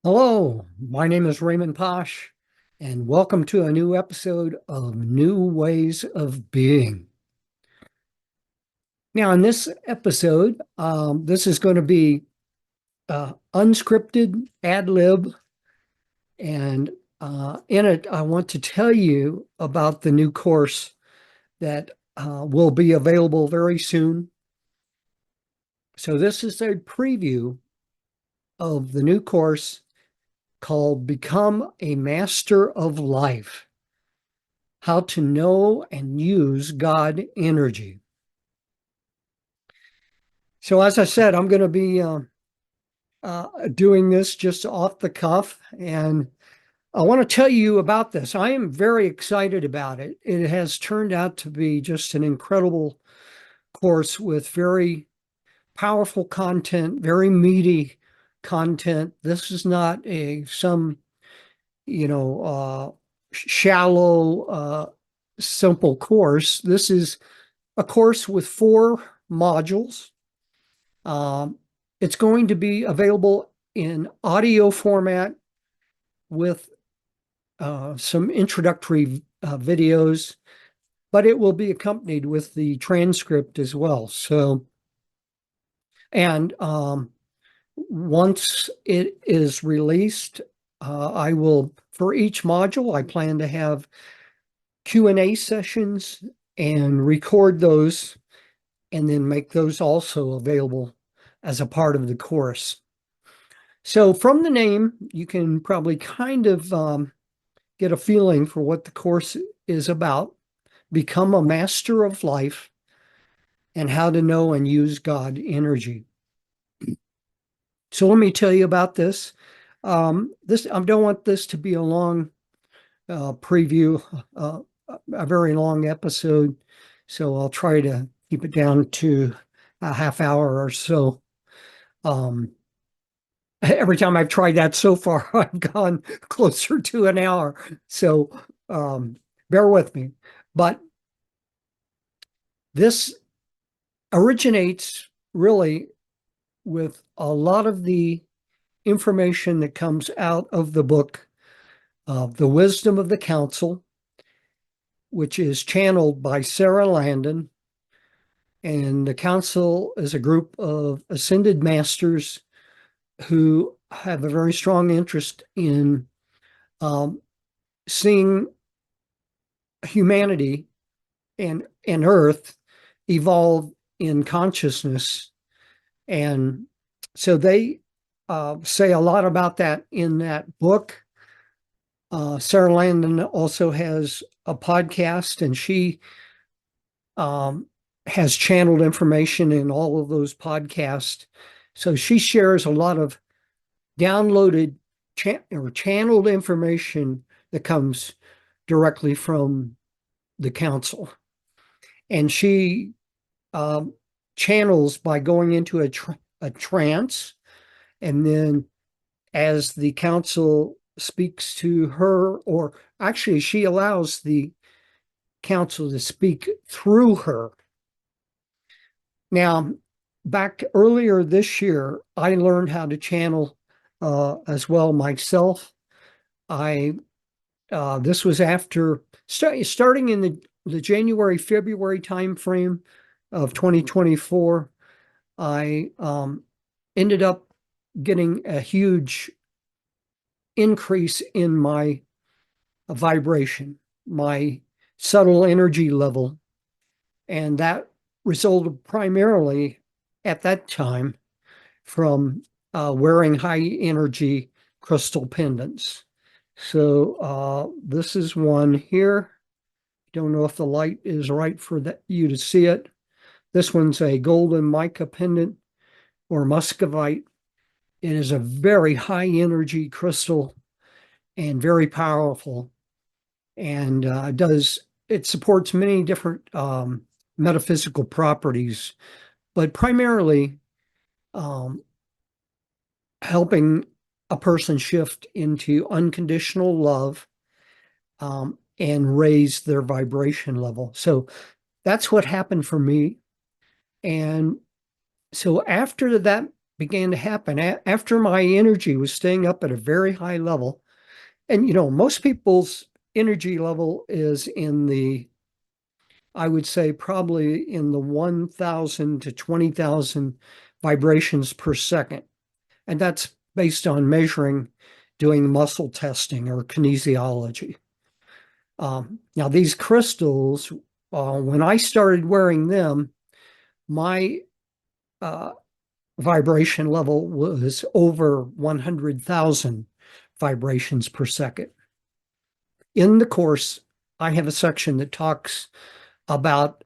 Hello, my name is Raymond Posch, and welcome to a new episode of New Ways of Being. Now, in this episode, this is going to be unscripted, ad lib, and in it, I want to tell you about the new course that will be available very soon. So, this is a preview of the new course called Become a Master of Life: How to Know and Use God Energy. So, as I said, I'm going to be doing this just off the cuff, and I want to tell you about this. I am very excited about it. It has turned out to be just an incredible course with very powerful content, very meaty content. This is not some shallow, simple course. This is a course with 4 modules. Um, it's going to be available in audio format with some introductory videos, but it will be accompanied with the transcript as well. So, and once it is released, I will, for each module, I plan to have Q&A sessions and record those and then make those also available as a part of the course. So from the name, you can probably kind of get a feeling for what the course is about. Become a master of life and how to know and use God energy. So let me tell you about this. I don't want this to be a long preview, a very long episode. So I'll try to keep it down to a half hour or so. Every time I've tried that so far, I've gone closer to an hour. So bear with me. But this originates really with a lot of the information that comes out of the book, The Wisdom of the Council, which is channeled by Sarah Landon. And the council is a group of ascended masters who have a very strong interest in seeing humanity and Earth evolve in consciousness. And so they say a lot about that in that book. Sarah Landon also has a podcast, and she has channeled information in all of those podcasts. So she shares a lot of downloaded or channeled information that comes directly from the council. And she channels by going into a trance. And then as the council speaks to her, or actually she allows the council to speak through her. Now, back earlier this year, I learned how to channel as well myself. This was after starting in the January, February timeframe of 2024. I ended up getting a huge increase in my vibration, my subtle energy level. And that resulted primarily at that time from wearing high energy crystal pendants. So this is one here. Don't know if the light is right for you to see it. This one's a golden mica pendant or muscovite. It is a very high energy crystal and very powerful. And it supports many different metaphysical properties, but primarily helping a person shift into unconditional love and raise their vibration level. So that's what happened for me. And so after that began to happen after my energy was staying up at a very high level. And, most people's energy level is I would say probably in the 1,000 to 20,000 vibrations per second. And that's based on measuring, doing muscle testing or kinesiology. Now, these crystals, when I started wearing them, my uh, vibration level was over 100,000 vibrations per second. In the course, I have a section that talks about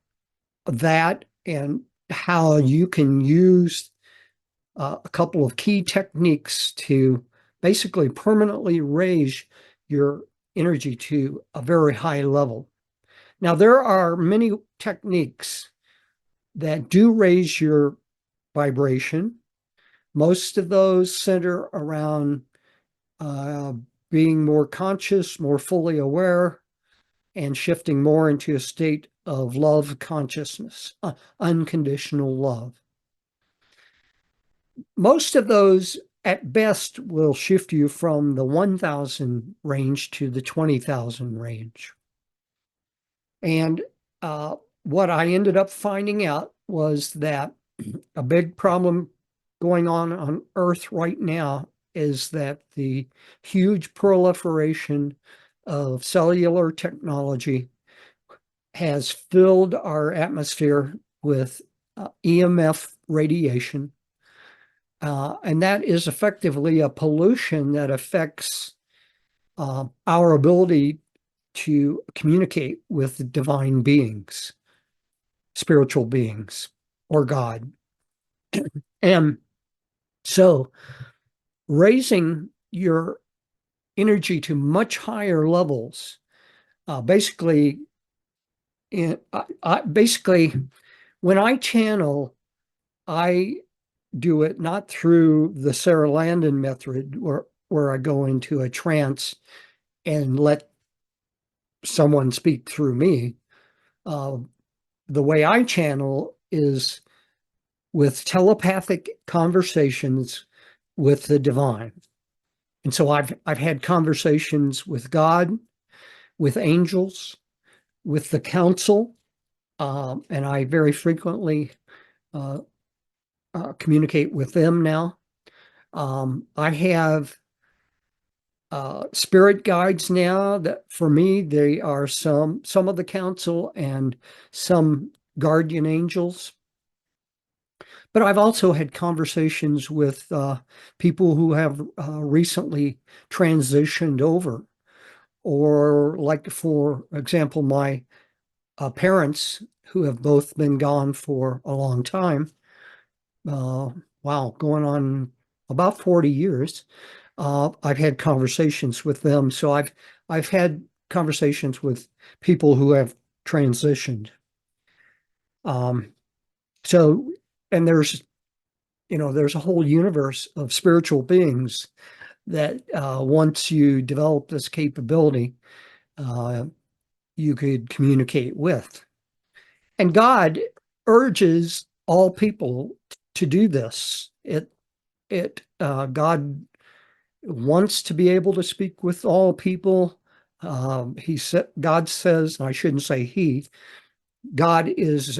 that and how you can use a couple of key techniques to basically permanently raise your energy to a very high level. Now, there are many techniques that do raise your vibration. Most of those center around uh, being more conscious, more fully aware, and shifting more into a state of love consciousness, unconditional love. Most of those at best will shift you from the 1,000 range to the 20,000 range. And what I ended up finding out was that a big problem going on Earth right now is that the huge proliferation of cellular technology has filled our atmosphere with EMF radiation. And that is effectively a pollution that affects our ability to communicate with divine beings, spiritual beings, or God. And so raising your energy to much higher levels, basically, basically, when I channel, I do it not through the Sarah Landon method where I go into a trance and let someone speak through me. The way I channel is with telepathic conversations with the divine. And so I've had conversations with God, with angels, with the council, and I very frequently communicate with them now. I have spirit guides now that for me, they are some of the council and some guardian angels. But I've also had conversations with people who have recently transitioned over, or like, for example, my parents who have both been gone for a long time. Wow, going on about 40 years. I've had conversations with them. So I've had conversations with people who have transitioned. Um, so, and there's a whole universe of spiritual beings that once you develop this capability, you could communicate with. And God urges all people to do this. God wants to be able to speak with all people. God says, and I shouldn't say he, God is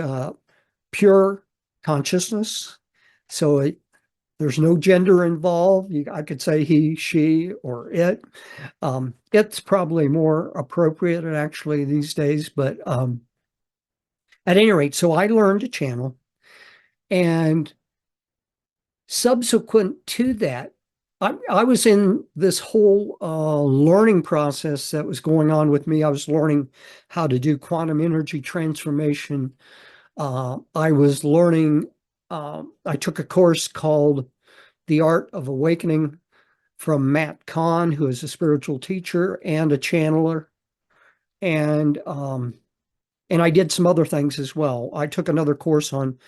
pure consciousness. So there's no gender involved. I could say he, she, or it. It's probably more appropriate actually these days, but at any rate, so I learned to channel. And subsequent to that, I was in this whole learning process that was going on with me. I was learning how to do quantum energy transformation. I was learning, I took a course called The Art of Awakening from Matt Kahn, who is a spiritual teacher and a channeler. And I did some other things as well. I took another course on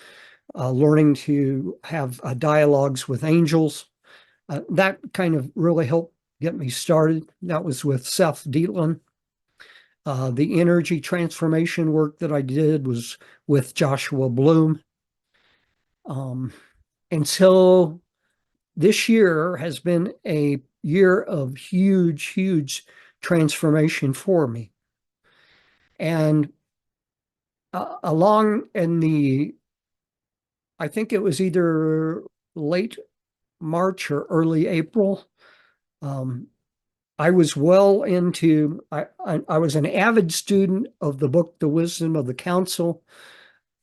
learning to have dialogues with angels. That kind of really helped get me started. That was with Seth Dietland. The energy transformation work that I did was with Joshua Bloom. And so this year has been a year of huge, huge transformation for me. And along in I think it was either late March or early April, um, I was well into, I was an avid student of the book, The Wisdom of the Council.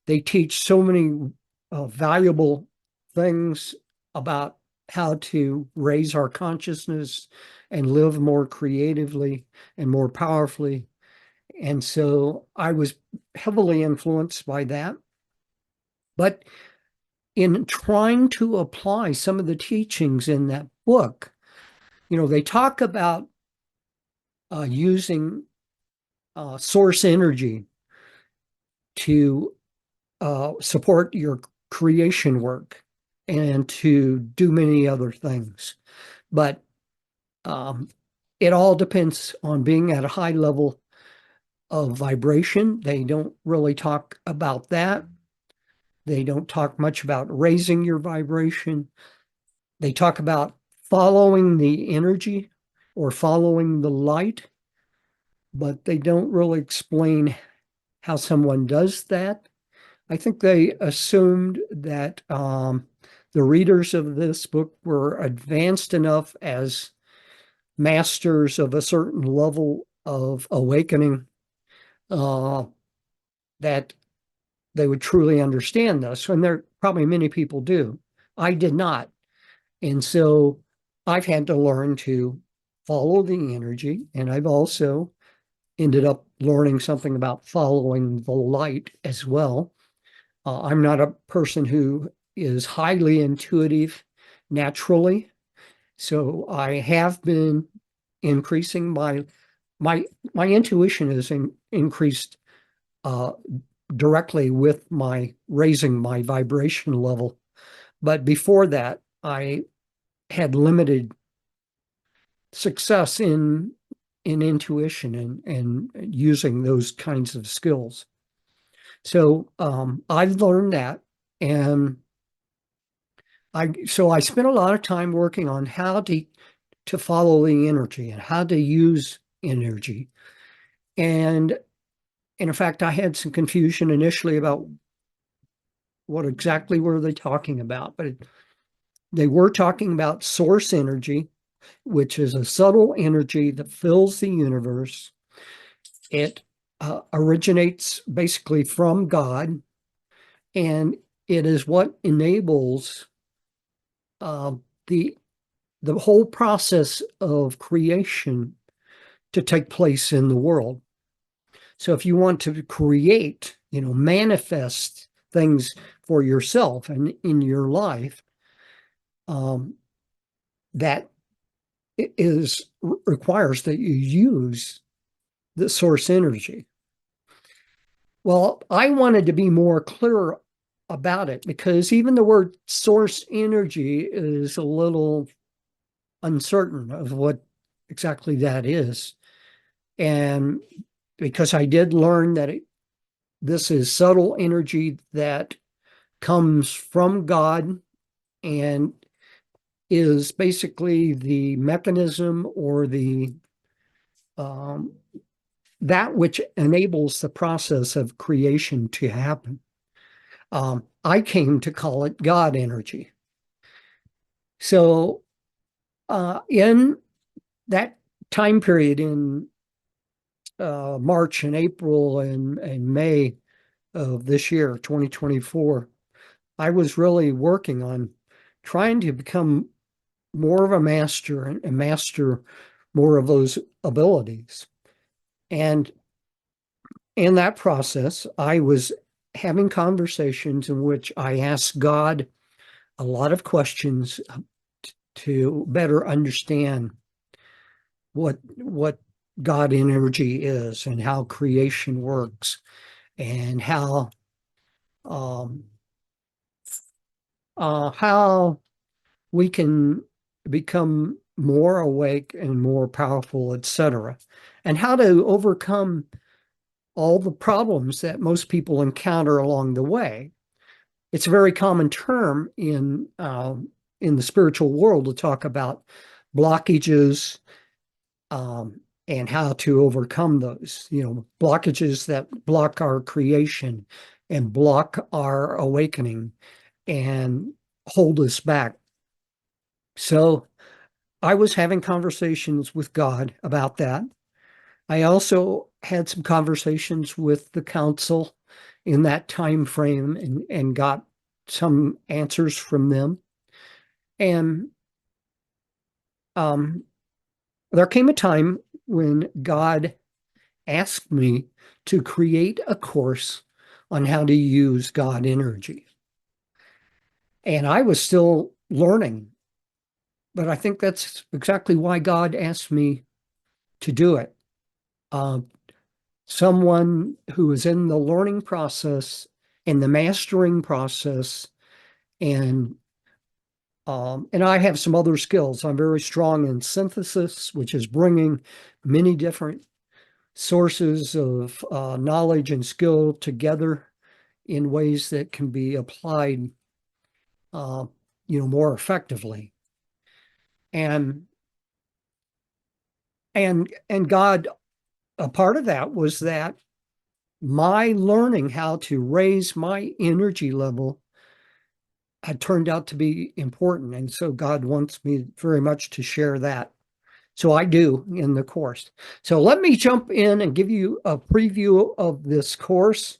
They teach so many valuable things about how to raise our consciousness and live more creatively and more powerfully. And so I was heavily influenced by that. But in trying to apply some of the teachings in that book, they talk about using source energy to support your creation work and to do many other things. But it all depends on being at a high level of vibration. They don't really talk about that. They don't talk much about raising your vibration. They talk about following the energy or following the light, but they don't really explain how someone does that. I think they assumed that the readers of this book were advanced enough as masters of a certain level of awakening that they would truly understand this. And there probably many people do. I did not. And so I've had to learn to follow the energy. And I've also ended up learning something about following the light as well. I'm not a person who is highly intuitive naturally. So I have been increasing my intuition is increased directly with my raising my vibration level. But before that, I had limited success in intuition and using those kinds of skills. So I've learned that, and I spent a lot of time working on how to follow the energy and how to use energy. And in fact, I had some confusion initially about what exactly were they talking about, but they were talking about source energy, which is a subtle energy that fills the universe. It originates basically from God, and it is what enables uh, the the whole process of creation to take place in the world. So if you want to create, manifest things for yourself and in your life, that requires that you use the source energy. Well, I wanted to be more clear about it because even the word source energy is a little uncertain of what exactly that is. And because I did learn that this is subtle energy that comes from God and is basically the mechanism or the that which enables the process of creation to happen. I came to call it God energy. So in that time period in March and April and May of this year, 2024, I was really working on trying to become more of a master and master more of those abilities. And in that process, I was having conversations in which I asked God a lot of questions to better understand what God energy is and how creation works and um, how we can become more awake and more powerful, etc., and how to overcome all the problems that most people encounter along the way. It's a very common term in the spiritual world to talk about blockages, and how to overcome those, blockages that block our creation and block our awakening and hold us back. So I was having conversations with God about that. I also had some conversations with the council in that time frame and got some answers from them. And there came a time when God asked me to create a course on how to use God energy. And I was still learning, but I think that's exactly why God asked me to do it. Uh, Someone who is in the learning process and the mastering process, and and I have some other skills. I'm very strong in synthesis, which is bringing many different sources of knowledge and skill together in ways that can be applied, uh, more effectively. And and God, a part of that was that my learning how to raise my energy level had turned out to be important. And so God wants me very much to share that. So I do in the course. So let me jump in and give you a preview of this course.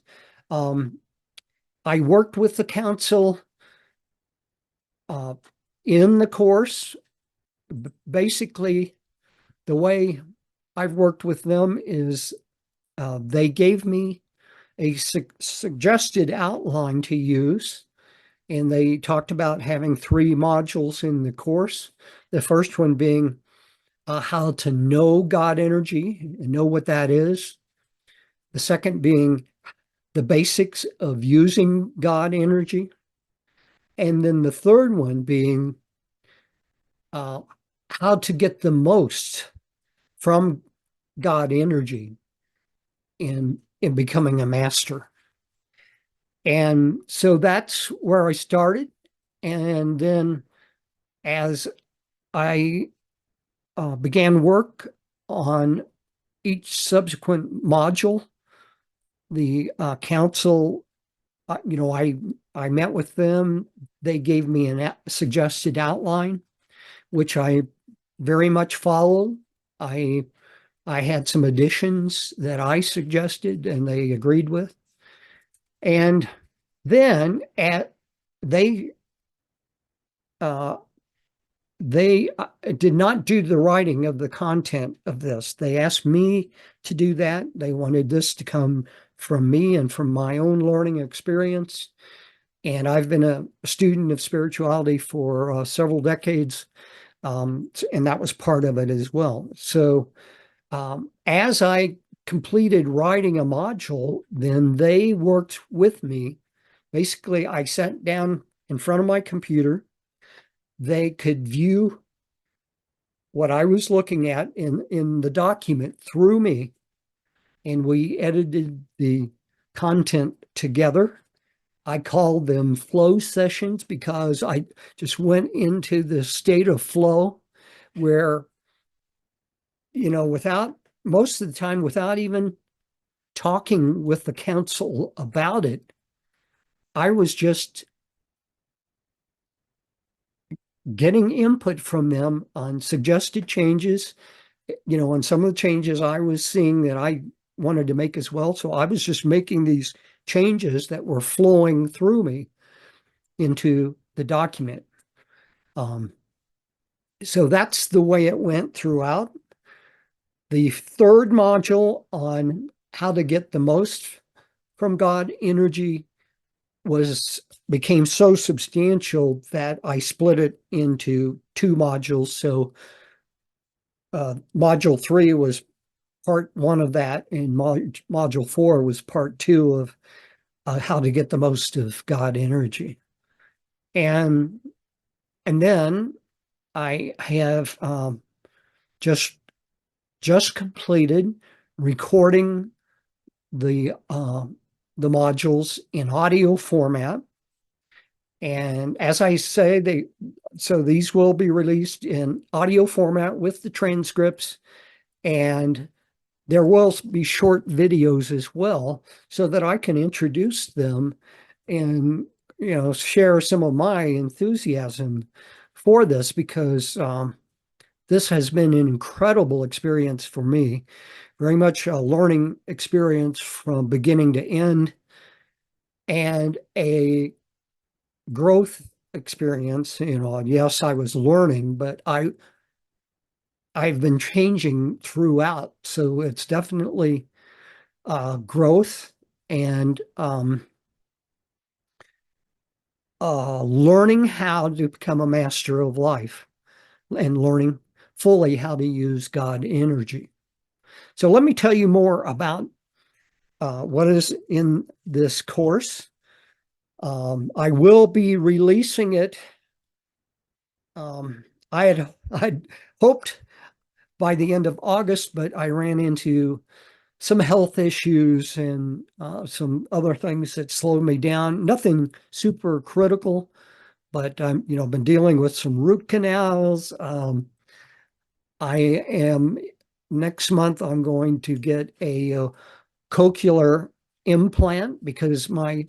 I worked with the council in the course. Basically, the way I've worked with them is they gave me a suggested outline to use, and they talked about having 3 modules in the course. The first one being how to know God energy and know what that is. The second being the basics of using God energy. And then the third one being how to get the most from God energy in becoming a master. And so that's where I started. And then as I began work on each subsequent module, the council, I met with them. They gave me a suggested outline, which I very much followed. I had some additions that I suggested and they agreed with. And then they uh, they did not do the writing of the content of this. They asked me to do that. They wanted this to come from me and from my own learning experience. And I've been a student of spirituality for several decades, and that was part of it as well. So as I completed writing a module, then they worked with me. Basically, I sat down in front of my computer. They could view what I was looking at in the document through me, and we edited the content together. I called them flow sessions because I just went into the state of flow where, without most of the time, without even talking with the council about it, I was just getting input from them on suggested changes, on some of the changes I was seeing that I wanted to make as well. So I was just making these changes that were flowing through me into the document. So that's the way it went throughout. The third module on how to get the most from God energy became so substantial that I split it into 2 modules. So module 3 was part 1 of that, and module 4 was part 2 of how to get the most of God energy. And then I have just completed recording the modules in audio format, And as I say, so these will be released in audio format with the transcripts, and there will be short videos as well so that I can introduce them and share some of my enthusiasm for this because this has been an incredible experience for me, very much a learning experience from beginning to end and a growth experience. Yes, I was learning, but I've been changing throughout. So it's definitely growth and learning how to become a master of life and learning fully how to use God energy. So let me tell you more about what is in this course. I will be releasing it. I'd hoped by the end of August, but I ran into some health issues and some other things that slowed me down. Nothing super critical, but I'm been dealing with some root canals. I am next month. I'm going to get a cochlear implant because my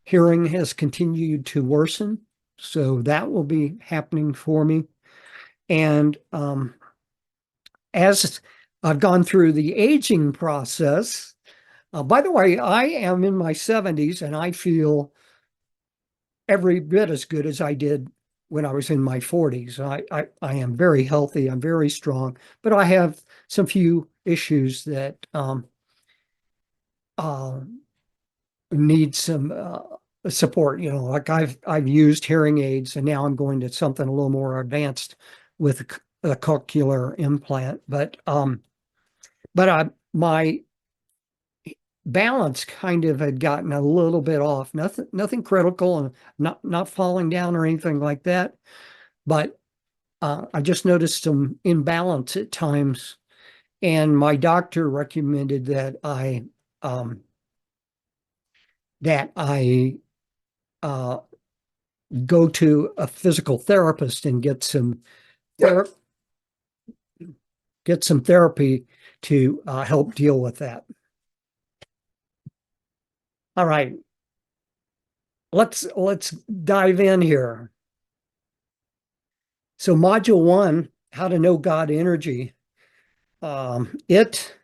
hearing has continued to worsen. So that will be happening for me. And as I've gone through the aging process, by the way, I am in my 70s and I feel every bit as good as I did when I was in my 40s. I am very healthy, I'm very strong, but I have some few issues that uh, need some support. Like I've used hearing aids, and now I'm going to something a little more advanced with a cochlear implant. But my balance kind of had gotten a little bit off. Nothing critical, and not falling down or anything like that. But I just noticed some imbalance at times, and my doctor recommended um, that I uh, go to a physical therapist and ther get some therapy to help deal with that. All right, let's dive in here. So module one, how to know God energy. It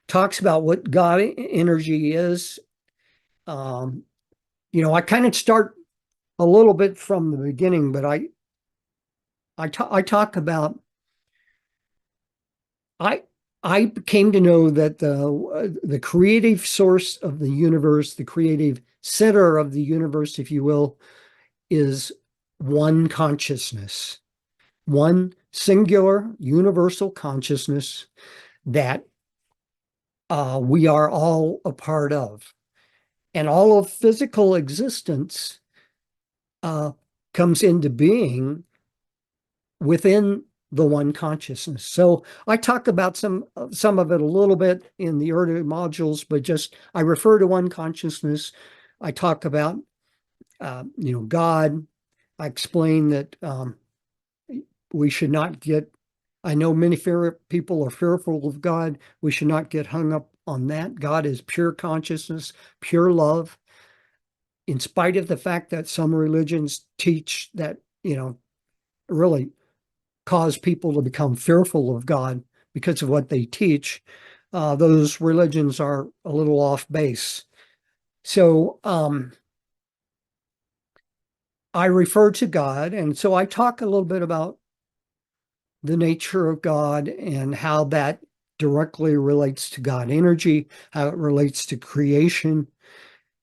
talks about what God energy is. Um, I kind of start a little bit from the beginning, but I talk about I I came to know that the creative source of the universe, the creative center of the universe, if you will, is one consciousness, one singular universal consciousness that we are all a part of. And all of physical existence uh, comes into being within the one consciousness. So I talk about some of it a little bit in the earlier modules, but just I refer to one consciousness. I talk about God. I explain that we should not get. I know many people are fearful of God. We should not get hung up on that. God is pure consciousness, pure love. In spite of the fact that some religions teach that, really cause people to become fearful of God because of what they teach, those religions are a little off base. So I refer to God, and so I talk a little bit about the nature of God and how that directly relates to God energy, how it relates to creation,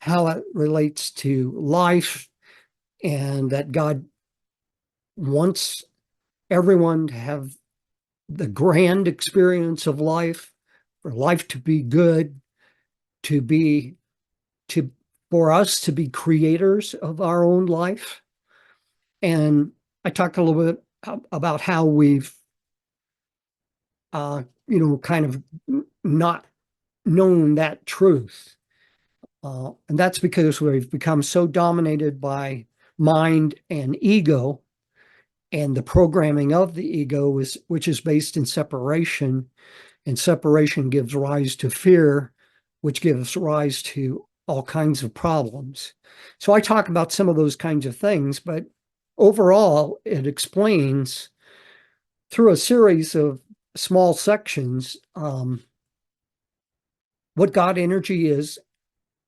how it relates to life, and that God wants everyone to have the grand experience of life, for life to be good, to be to for us to be creators of our own life. And I talk a little bit about how we've kind of not known that truth. And that's because we've become so dominated by mind and ego, and the programming of the ego is, which is based in separation, and separation gives rise to fear, which gives rise to all kinds of problems. So I talk about some of those kinds of things, but overall, it explains through a series of small sections what God energy is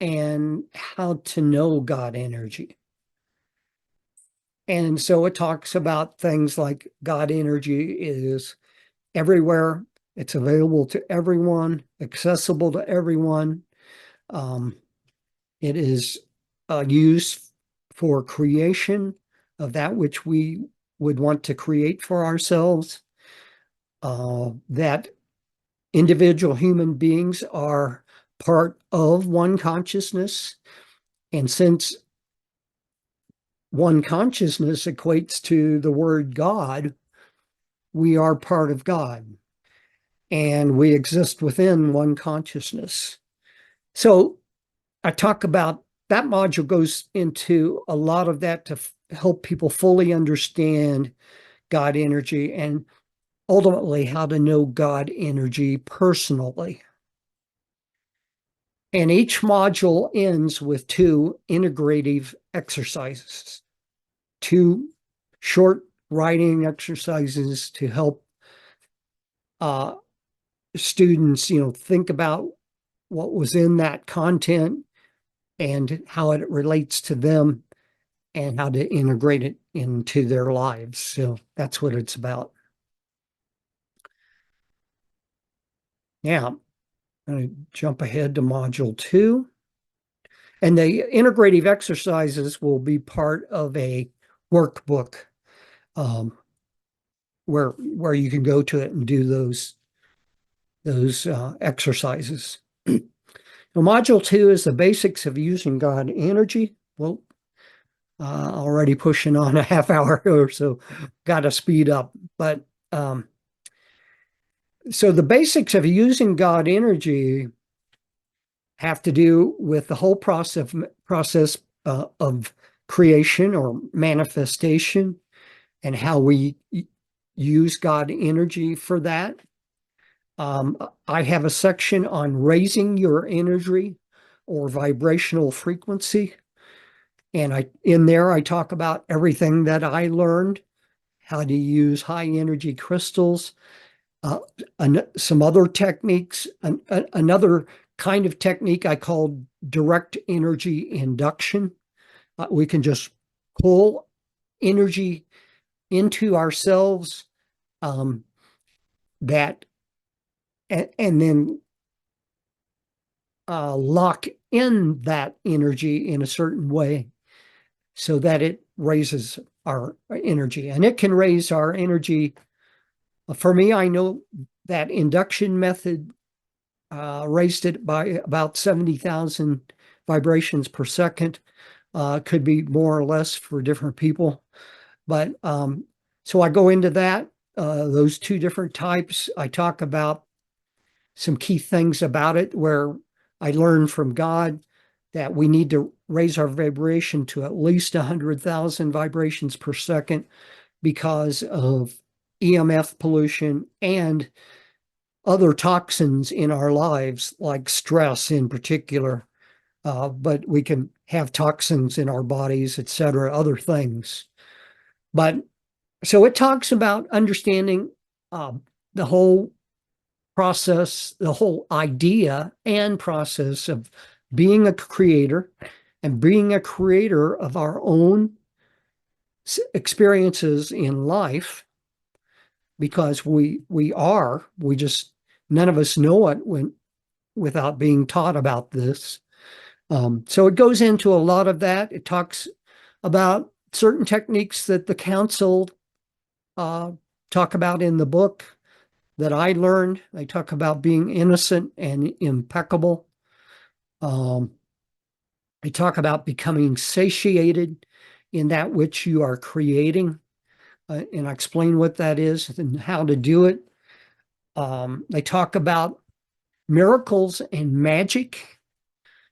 and how to know God energy. And so it talks about things like God energy is everywhere, it's available to everyone, accessible to everyone. Um, it is used for creation of that which we would want to create for ourselves. That individual human beings are part of one consciousness. And since one consciousness equates to the word God, we are part of God and we exist within one consciousness. So I talk about that module goes into a lot of that to help people fully understand God energy and ultimately how to know God energy personally. And each module ends with 2 integrative exercises, 2 short writing exercises to help students, think about what was in that content and how it relates to them and how to integrate it into their lives. So that's what it's about. Yeah, I'm going to jump ahead to module 2. And the integrative exercises will be part of a workbook where you can go to it and do those exercises. Now, module 2 is the basics of using God energy. Well, already pushing on a half hour or so, got to speed up. But so the basics of using God energy have to do with the whole process of creation or manifestation and how we use God energy for that. I have a section on raising your energy or vibrational frequency. And in there, I talk about everything that I learned, how to use high energy crystals, some other techniques, another kind of technique I call direct energy induction. We can just pull energy into ourselves that and then lock in that energy in a certain way so that it raises our energy. And it can raise our energy. For me, I know that induction method raised it by about 70,000 vibrations per second. Could be more or less for different people. But so I go into that, those 2 different types. I talk about some key things about it where I learned from God that we need to raise our vibration to at least 100,000 vibrations per second because of EMF pollution and other toxins in our lives, like stress in particular. But we can have toxins in our bodies, et cetera, other things. But so it talks about understanding the whole process, the whole idea and process of being a creator and being a creator of our own experiences in life, because we just none of us know it without being taught about this. So it goes into a lot of that. It talks about certain techniques that the council talk about in the book that I learned. They talk about being innocent and impeccable. They talk about becoming satiated in that which you are creating, and I explain what that is and how to do it. They talk about miracles and magic.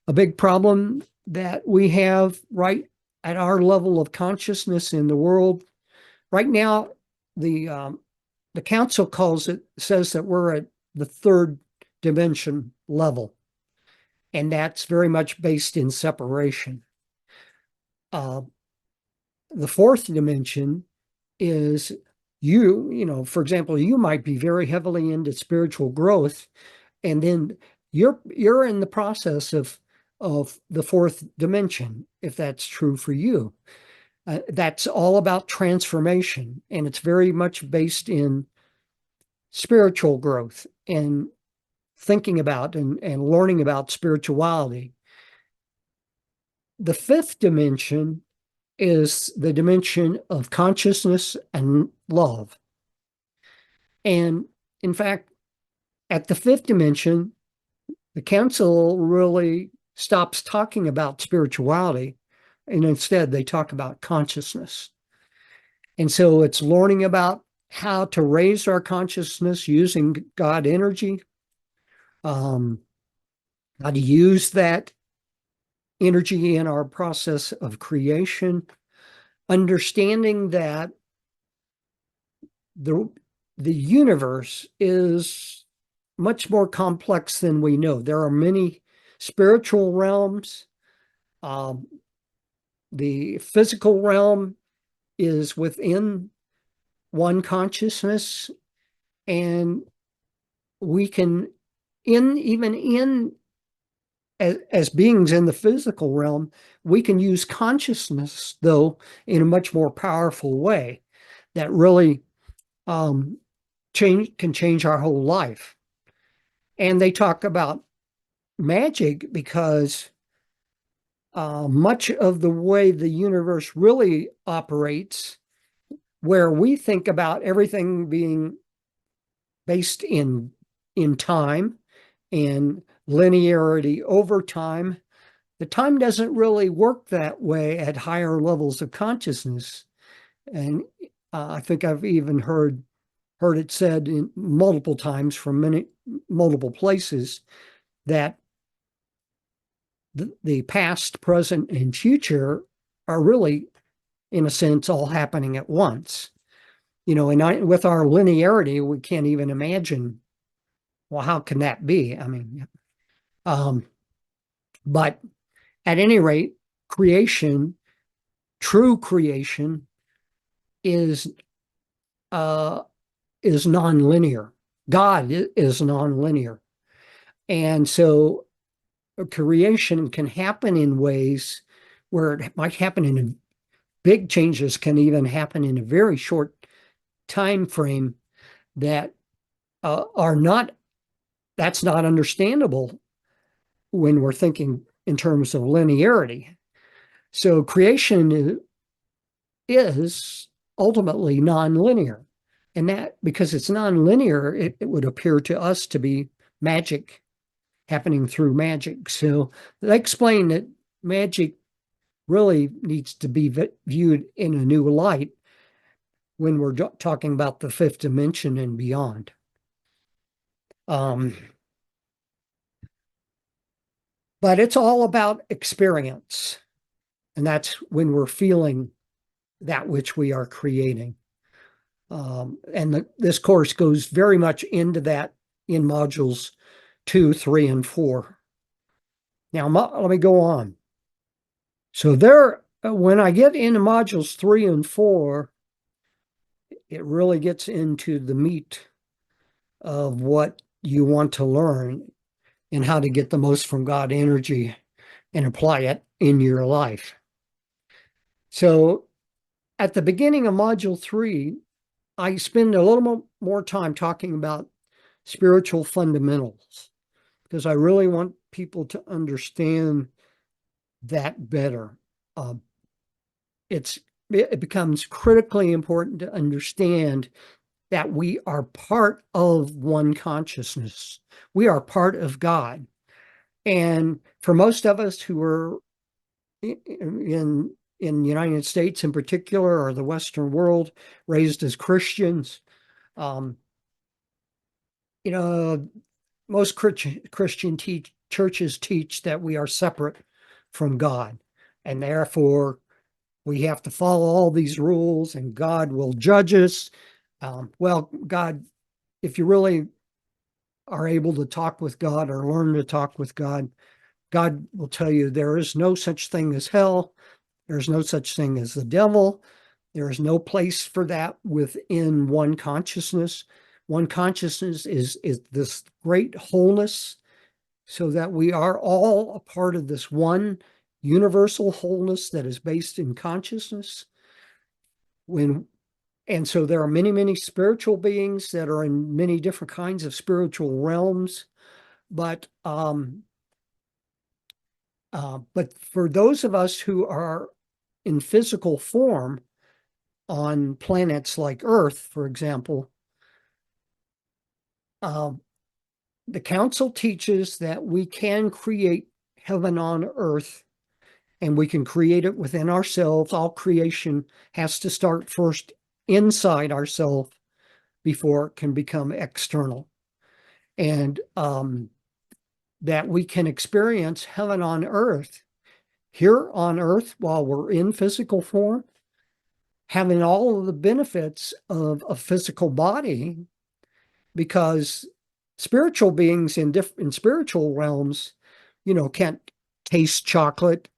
A big problem that we have right at our level of consciousness in the world. Right now, the council says that we're at the third dimension level, and that's very much based in separation. The fourth dimension is for example, you might be very heavily into spiritual growth, and then you're in the process of the fourth dimension, if that's true for you. That's all about transformation, and it's very much based in spiritual growth and thinking about and learning about spirituality. The fifth dimension is the dimension of consciousness and love. And in fact, at the fifth dimension, the council really stops talking about spirituality, and instead they talk about consciousness. And so it's learning about how to raise our consciousness using God energy, how to use that energy in our process of creation, understanding that the universe is much more complex than we know. There are many spiritual realms. The physical realm is within one consciousness, and we can, even in as beings in the physical realm, we can use consciousness, though, in a much more powerful way that really can change our whole life. And they talk about magic because much of the way the universe really operates, where we think about everything being based in time and linearity over time, the time doesn't really work that way at higher levels of consciousness. And I think I've even heard it said in multiple times from multiple places that the past, present, and future are really, in a sense, all happening at once. And with our linearity, we can't even imagine, well, how can that be? I mean, but at any rate, true creation is nonlinear. God is nonlinear. And so creation can happen in ways where it might happen in big changes can even happen in a very short time frame that that's not understandable when we're thinking in terms of linearity. So creation is ultimately nonlinear. And that, because it's nonlinear, it would appear to us to be magic happening through magic. So they explain that magic really needs to be viewed in a new light when we're talking about the fifth dimension and beyond. But it's all about experience. And that's when we're feeling that which we are creating. And this course goes very much into that in modules 2, 3, and 4. Now, let me go on. So when I get into modules 3 and 4, it really gets into the meat of what you want to learn and how to get the most from God energy and apply it in your life. So at the beginning of module 3, I spend a little more time talking about spiritual fundamentals because I really want people to understand that better. It becomes critically important to understand that we are part of one consciousness. We are part of God. And for most of us who are in the United States in particular, or the Western world, raised as Christians, most Christian churches teach that we are separate from God, and therefore we have to follow all these rules and God will judge us. Well, God, if you really are able to talk with God or learn to talk with God, God will tell you there is no such thing as hell. There's no such thing as the devil. There is no place for that within one consciousness. One consciousness is this great wholeness, so that we are all a part of this one universal wholeness that is based in consciousness. And so there are many, many spiritual beings that are in many different kinds of spiritual realms. But for those of us who are in physical form on planets like Earth, for example, uh, the council teaches that we can create heaven on earth, and we can create it within ourselves. All creation has to start first inside ourselves before it can become external. And that we can experience heaven on earth, here on earth, while we're in physical form, having all of the benefits of a physical body, because spiritual beings in spiritual realms, can't taste chocolate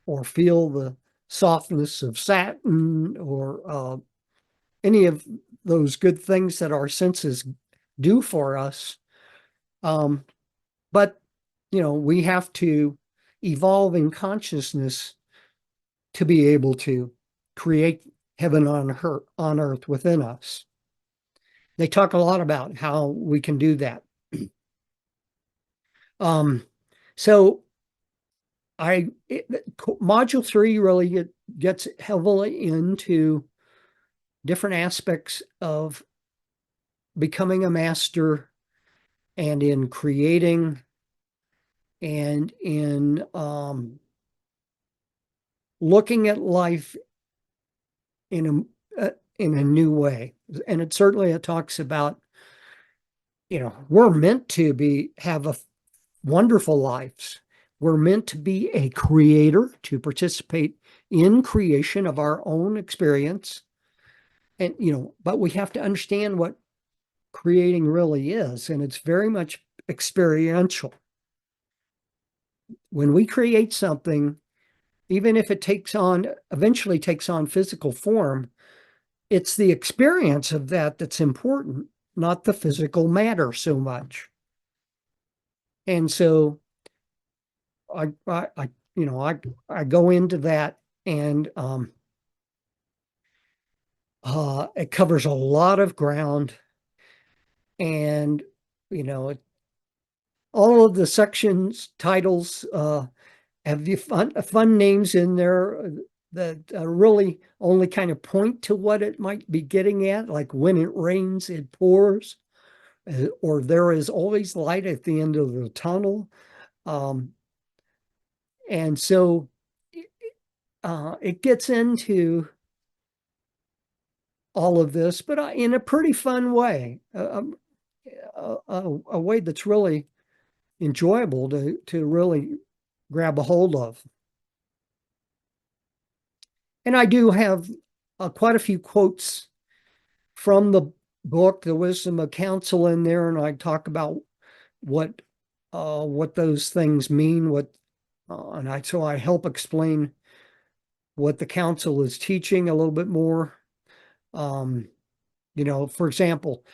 or feel the softness of satin or any of those good things that our senses do for us. But we have to evolve in consciousness to be able to create heaven on earth within us. They talk a lot about how we can do that. So module 3 really gets heavily into different aspects of becoming a master and in creating and in looking at life in a new way. And it talks about, we're meant to have a wonderful lives. We're meant to be a creator, to participate in creation of our own experience. And, but we have to understand what creating really is. And it's very much experiential. When we create something, even if it eventually takes on physical form, it's the experience of that that's important, not the physical matter so much. And so I go into that, and it covers a lot of ground, and all of the sections titles have the fun names in there that really only kind of point to what it might be getting at, like when it rains, it pours, or there is always light at the end of the tunnel. And so it gets into all of this, but in a pretty fun way, a way that's really enjoyable to really grab a hold of. And I do have quite a few quotes from the book, The Wisdom of Counsel, in there, and I talk about what those things mean, so I help explain what the council is teaching a little bit more. For example,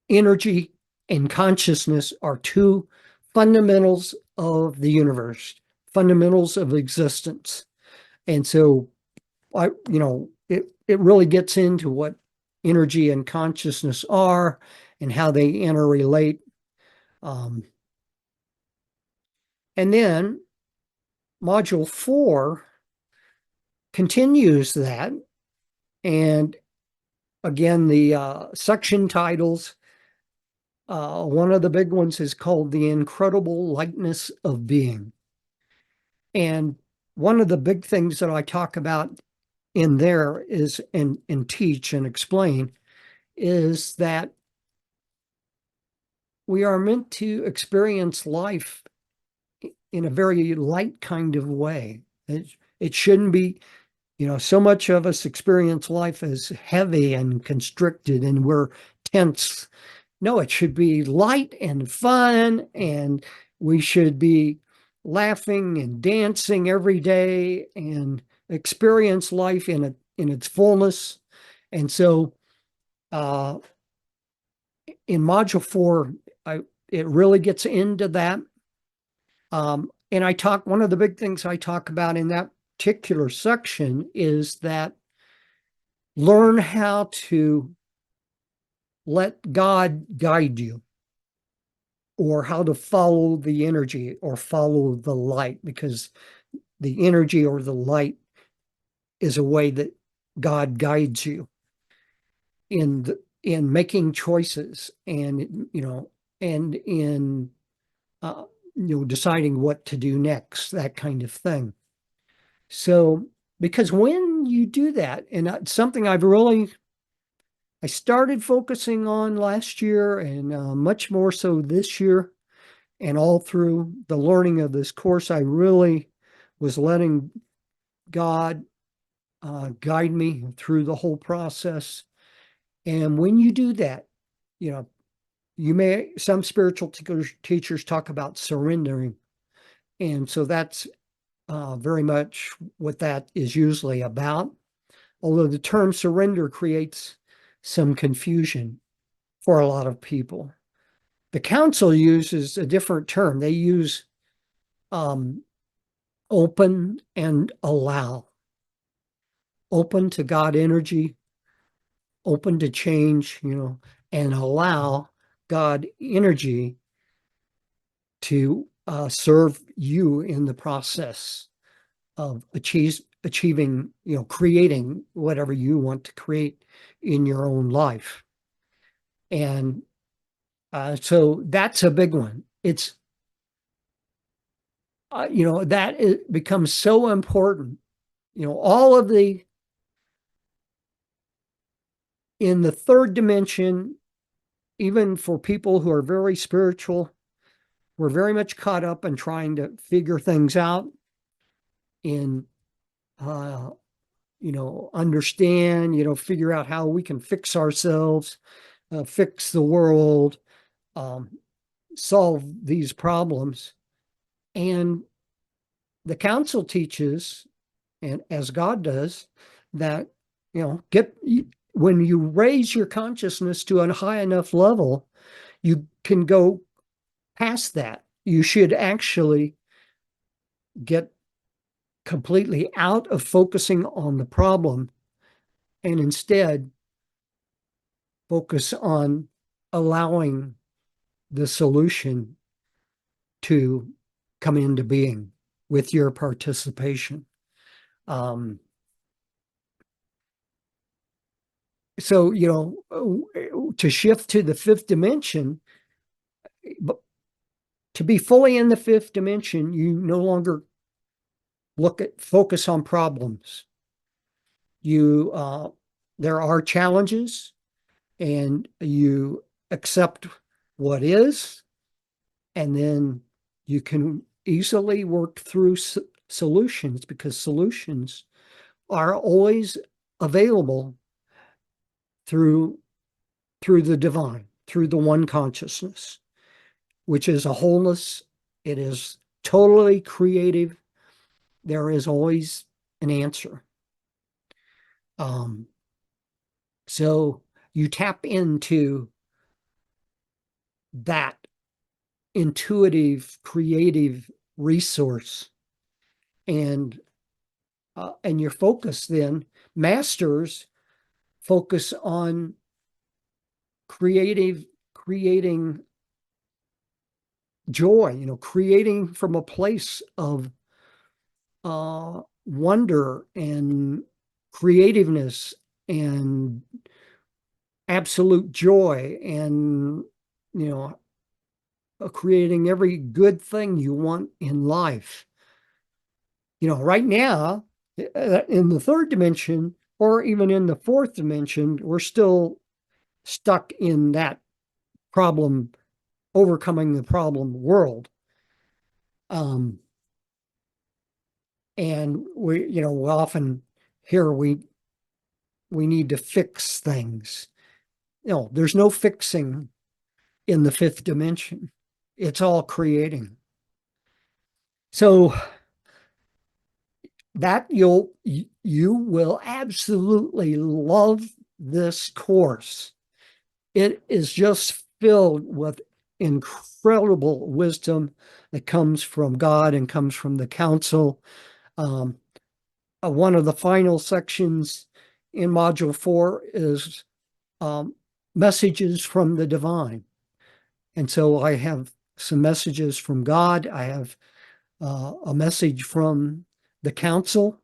energy and consciousness are two fundamentals of the universe, fundamentals of existence. And so it really gets into what energy and consciousness are and how they interrelate. And then module 4 continues that. And again, the section titles, one of the big ones is called The Incredible Lightness of Being. And one of the big things that I talk about in there is, and teach and explain, is that we are meant to experience life in a very light kind of way. It shouldn't be So much of us experience life as heavy and constricted, and we're tense. No, it should be light and fun, and we should be laughing and dancing every day and experience life in its fullness. And so, uh, in Module 4, it really gets into that. And one of the big things I talk about in that particular section is that learn how to let God guide you, or how to follow the energy or follow the light, because the energy or the light is a way that God guides you in making choices, and and in uh, deciding what to do next, that kind of thing. So, because when you do that, and something I started focusing on last year, and much more so this year, and all through the learning of this course, I really was letting God guide me through the whole process. And when you do that, you know, some spiritual teachers talk about surrendering. And so that's very much what that is usually about. Although the term surrender creates some confusion for a lot of people. The council uses a different term. They use um, open and allow. Open to God energy, open to change, and allow God energy to serve you in the process of achieving, creating whatever you want to create in your own life. And so that's a big one. It's, that it becomes so important. All of in the third dimension, even for people who are very spiritual, we're very much caught up in trying to figure things out, in uh, understand, figure out how we can fix ourselves, fix the world, um, solve these problems. And the council teaches, and as God does, that when you raise your consciousness to a high enough level, you can go past that. You should actually get completely out of focusing on the problem, and instead focus on allowing the solution to come into being with your participation. Um, so, to shift to the fifth dimension, but to be fully in the fifth dimension, you no longer focus on problems. There are challenges, and you accept what is, and then you can easily work through solutions, because solutions are always available through the divine, through the one consciousness, which is a wholeness. It is totally creative. There is always an answer. Um, so you tap into that intuitive, creative resource, and your focus then, masters focus on creating joy, creating from a place of wonder and creativeness and absolute joy, and creating every good thing you want in life. Right now, in the third dimension, or even in the fourth dimension, we're still stuck in that problem, overcoming the problem world. And we often here we need to fix things. No, there's no fixing in the fifth dimension. It's all creating. So that you will absolutely love this course. It is just filled with incredible wisdom that comes from God and comes from the council. Um, One of the final sections in Module 4 is um, messages from the divine. And so I have some messages from God. I have a message from the council.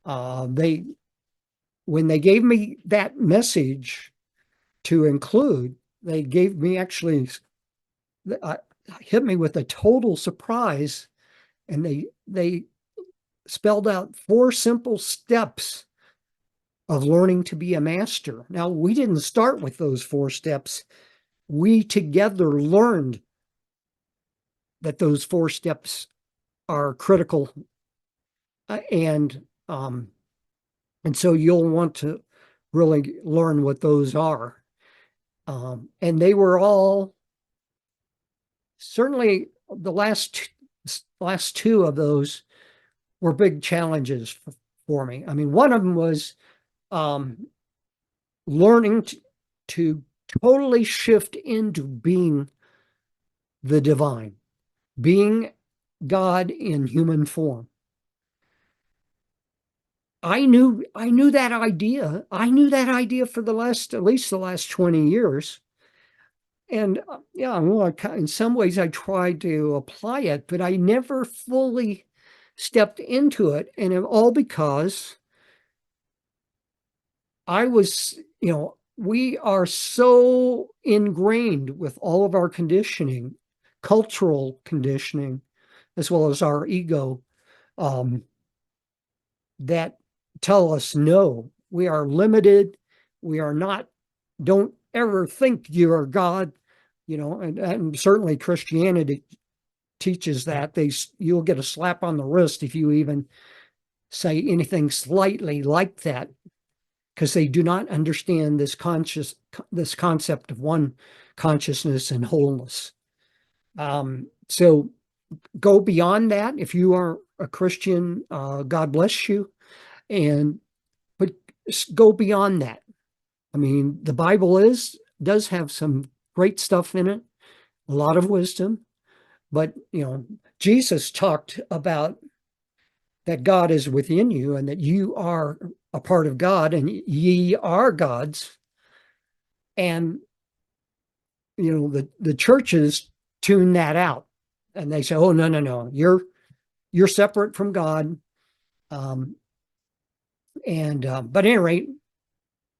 They, when they gave me that message to include, they gave me actually hit me with a total surprise, and they spelled out 4 simple steps of learning to be a master. Now, we didn't start with those 4 steps. We together learned that those 4 steps are critical, and so you'll want to really learn what those are. And they were all certainly the last 2 of those were big challenges for me. I mean, one of them was learning to totally shift into being the divine, being God in human form. I knew that idea. I knew that idea for at least the last 20 years. And yeah, well, in some ways I tried to apply it, but I never fully stepped into it. And all because I was, we are so ingrained with all of our conditioning, cultural conditioning, as well as our ego, that tell us no, we are limited. We are not, don't ever think you are God, and certainly Christianity teaches that. You'll get a slap on the wrist if you even say anything slightly like that, because they do not understand this concept of one consciousness and wholeness. So go beyond that. If you are a Christian, God bless you, but go beyond that. I mean, the Bible does have some great stuff in it, a lot of wisdom, but Jesus talked about that God is within you and that you are a part of God and ye are gods. And the churches tune that out, and they say, "Oh, no, you're separate from God." But at any rate,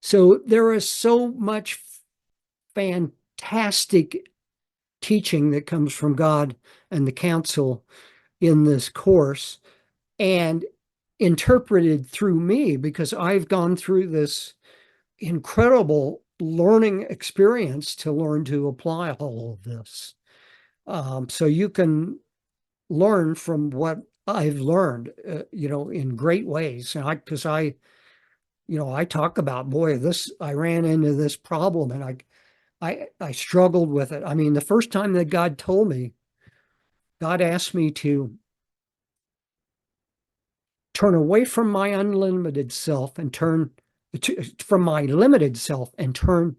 so there is so much fantastic teaching that comes from God and the council in this course, and interpreted through me, because I've gone through this incredible learning experience to learn to apply all of this. So you can learn from what I've learned, in great ways. And because I talk about, boy, I ran into this problem and I struggled with it. I mean, the first time that God asked me to turn away from my unlimited self and from my limited self and turn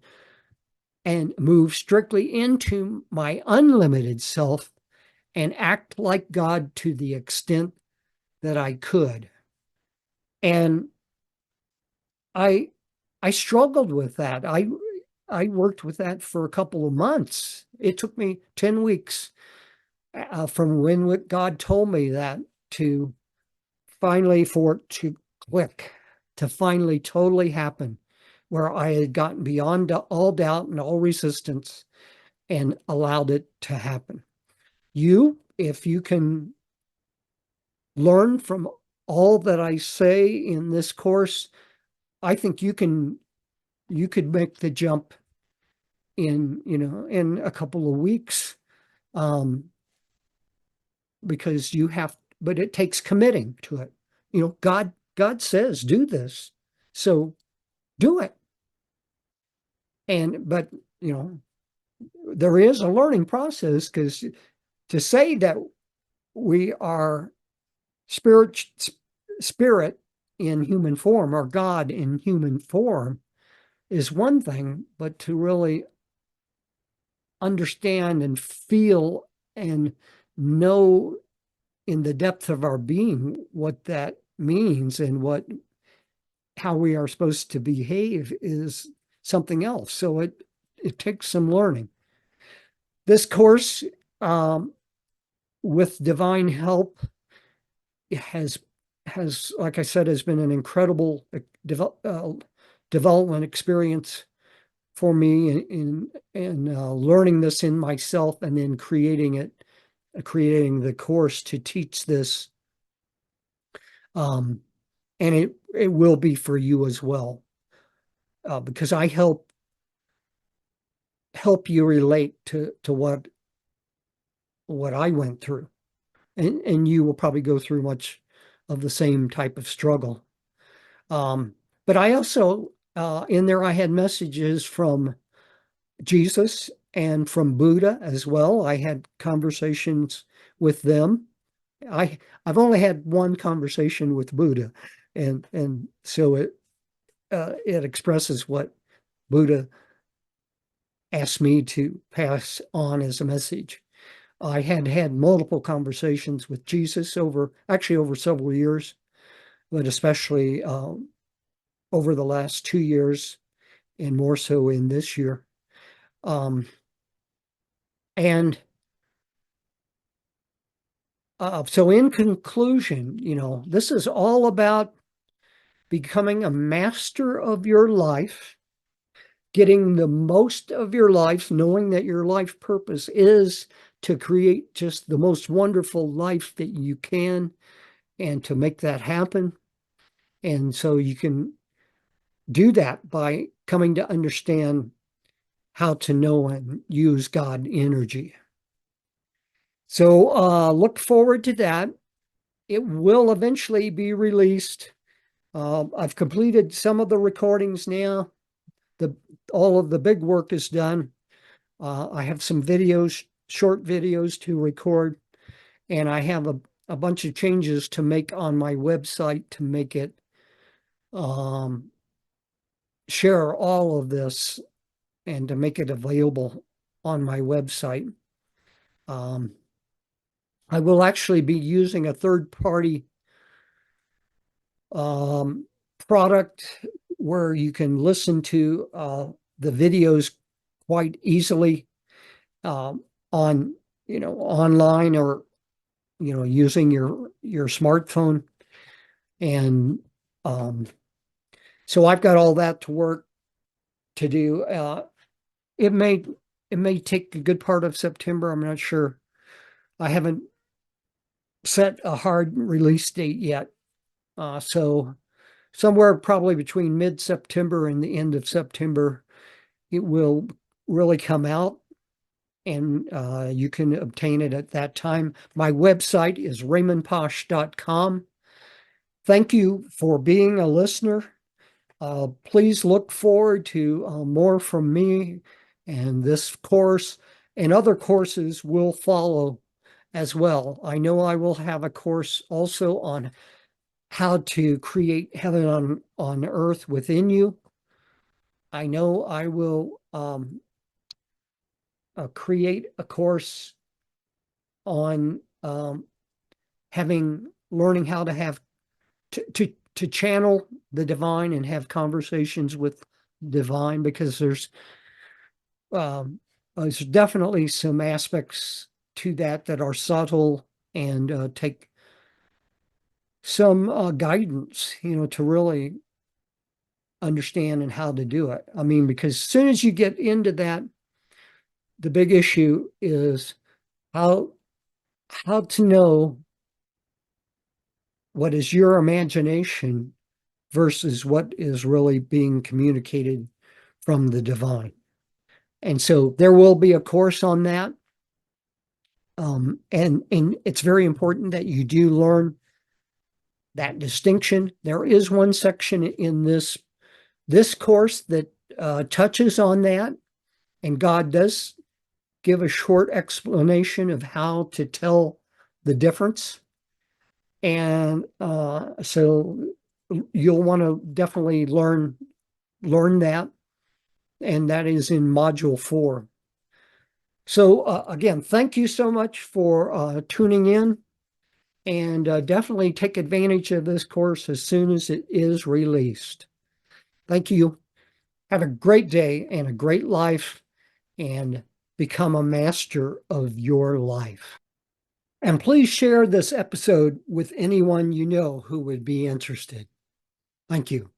and move strictly into my unlimited self and act like God to the extent that I could. And I struggled with that. I worked with that for a couple of months. It took me 10 weeks from when God told me that to finally for it to click, to finally totally happen, where I had gotten beyond all doubt and all resistance and allowed it to happen. If you can learn from all that I say in this course, I think you could make the jump in a couple of weeks, because but it takes committing to it. God God says do this. So do it. But you know, there is a learning process, because to say that we are spirit spirit in human form, or God in human form, is one thing, but to really understand and feel and know in the depth of our being what that means and how we are supposed to behave is something else. So it takes some learning. This course, um, with divine help, has like I said, has been an incredible development experience for me in learning this in myself, and then creating the course to teach this. And it will be for you as well, because I help you relate to what I went through, and you will probably go through much of the same type of struggle. But I also, in there, I had messages from Jesus and from Buddha as well. I had conversations with them. I've only had one conversation with Buddha, and so it expresses what Buddha asked me to pass on as a message. I had multiple conversations with Jesus over several years, but especially over the last 2 years, and more so in this year. Um, and so, in conclusion, this is all about becoming a master of your life, getting the most of your life, knowing that your life purpose is to create just the most wonderful life that you can, and to make that happen. And so you can do that by coming to understand how to know and use God energy. So look forward to that. It will eventually be released. I've completed some of the recordings now. All of the big work is done. I have some short videos to record, and I have a bunch of changes to make on my website to make it share all of this, and to make it available on my website. Um, I will actually be using a third-party product where you can listen to the videos quite easily, on online, or using your smartphone. And so I've got all that to work to do. It may take a good part of September. I'm not sure. I haven't set a hard release date yet. So somewhere probably between mid-September and the end of September, it will really come out, and you can obtain it at that time. My website is raymondposch.com. Thank you for being a listener. Please look forward to more from me, and this course and other courses will follow as well. I know I will have a course also on how to create heaven on earth within you. I know I will create a course on learning how to have to channel the divine and have conversations with divine, because there's definitely some aspects to that are subtle, and take some guidance, to really understand and how to do it. I mean, because as soon as you get into that, the big issue is how to know what is your imagination versus what is really being communicated from the divine. And so there will be a course on that. And it's very important that you do learn that distinction. There is one section in this course that touches on that, and God does give a short explanation of how to tell the difference. And so you'll want to definitely learn that, and that is in Module 4. So again, thank you so much for tuning in, and definitely take advantage of this course as soon as it is released. Thank you. Have a great day and a great life, and become a master of your life. And please share this episode with anyone you know who would be interested. Thank you.